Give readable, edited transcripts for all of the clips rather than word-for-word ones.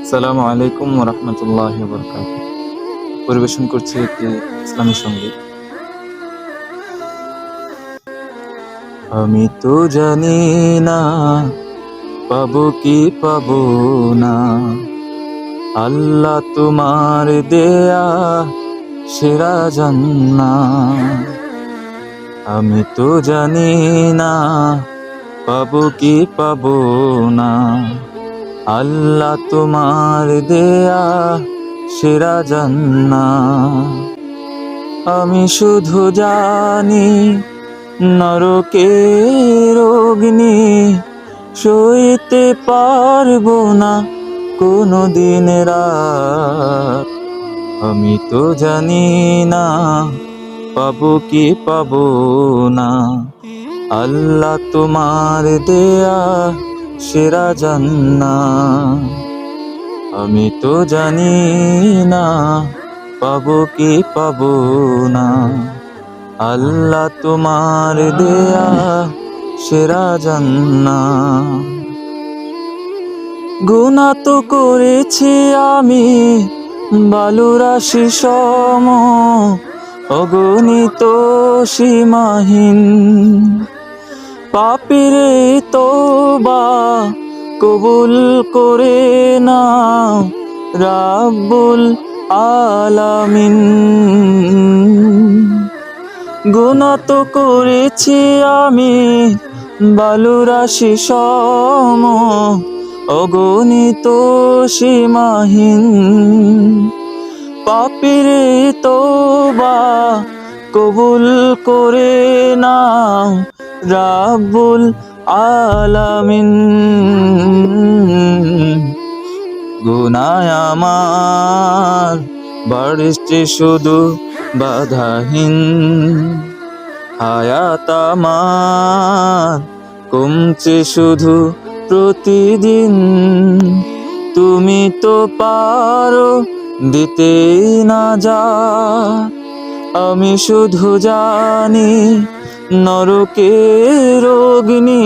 আসসালামু আলাইকুম ওয়া রাহমাতুল্লাহি ওয়া বারাকাতুহু। পরিবেশন করছি একটি ইসলামী সঙ্গীত। আমি তো জানি না পাবো কি পাবো না, আল্লাহ তোমার দেয়া সেরা জান্নাত। আমি তো জানি না পাবো কি পাবো না, আল্লাহ তোমার দেয়া সেরা জান্নাত। আমি শুধু জানি নরকের অগ্নি সইতে পারবো না কোনো দিন রাত। আমি তো জানি না পাবো কি পাবো না, আল্লাহ তোমার দেয়া সেরা জান্নাত। আমি তো জানি না পাবো কি পাবো না, আল্লাহ তোমার দেয়া সেরা জান্নাত। গুনাহ তো করেছি আমি বালুরাশি সম, অগণিত সীমাহীন। পাপীর তওবা কবুল করে নাও রাব্বুল আলামিন। গুনাহ তো করেছি আমি বালুরাশি সম, অগণিত সীমাহীন। পাপীর তওবা কবুল করে নাও রাব্বুল আলামিন। গুনাহ আমার বাড়ছে শুধু বাধাহীন, হায়াত আমার কমছে শুধু প্রতিদিন। তুমি তো পারো দিতে না যা, আমি শুধু জানি নরকের অগ্নি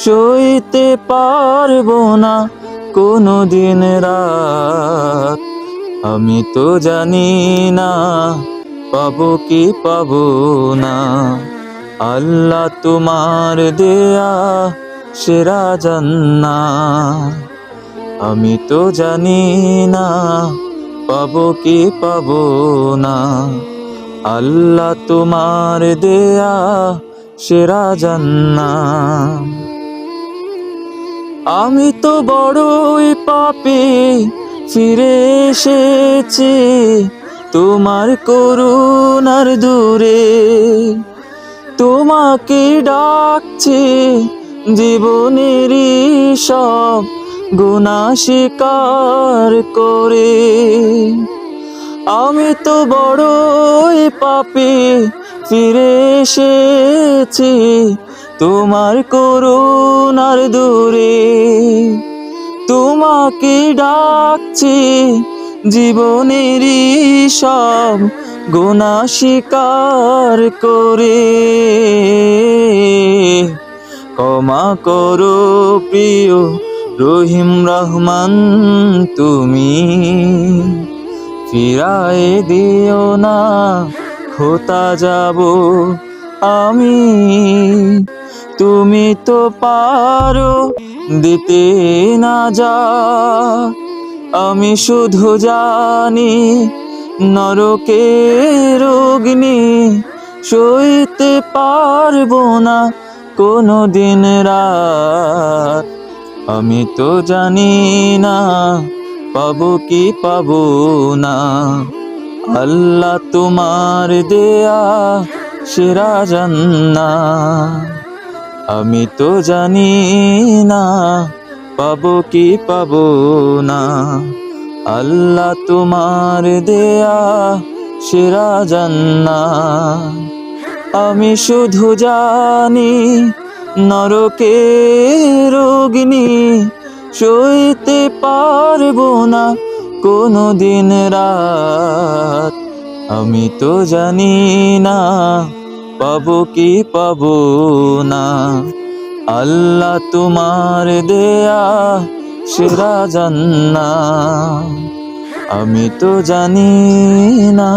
সইতে পারবো না কোনো দিন রাত। আমি তো জানি না পাবো কি পাবো না, আল্লাহ তোমার দেয়া সেরা জান্নাত। আমি তো জানি না পাবো কি পাবো না, আল্লাহ তোমার দেয়া সেরা জান্নাত। আমি তো বড়ই পাপী ফিরে এসেছি তোমার করুণার দূরে। তোমাকে ডাকছি জীবনেরই সব গুনাহ স্বীকার করে। আমি তো বড়ই পাপী ফিরে এসেছি তোমার করুণার দূরে। তোমাকে ডাকছি জীবনেরই সব গুনাহ স্বীকার করে। ক্ষমা করো প্রিয় রহিম রহমান তুমি, ফিরায়ে দিও না খোতা যাব আমি। তুমি তো পারো দিতে না যা, আমি শুধু জানি নরকের অগ্নি সইতে পারবো না কোনো দিন রাত। আমি তো জানি না পাবো কি পাবো না, আল্লাহ তোমার দেয়া সেরা জান্নাত। আমি তো জানি না পাবো কি পাবো না, আল্লাহ তোমার দেয়া সেরা জান্নাত। আমি শুধু জানি নরকের অগ্নি সইতে পারবো না কোনো দিন রাত। আমি তো জানি না পাবো কি পাবো না, আল্লাহ তোমার দেয়া সেরা জান্নাত, আমি তো জানি না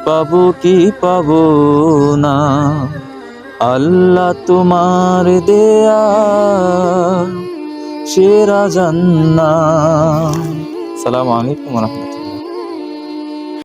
পাবো কি পাবো না। আল্লাহ তোমার দেয়া সেরা জান্নাত। আসসালামু আলাইকুম ওয়া রাহমাতুল্লাহ।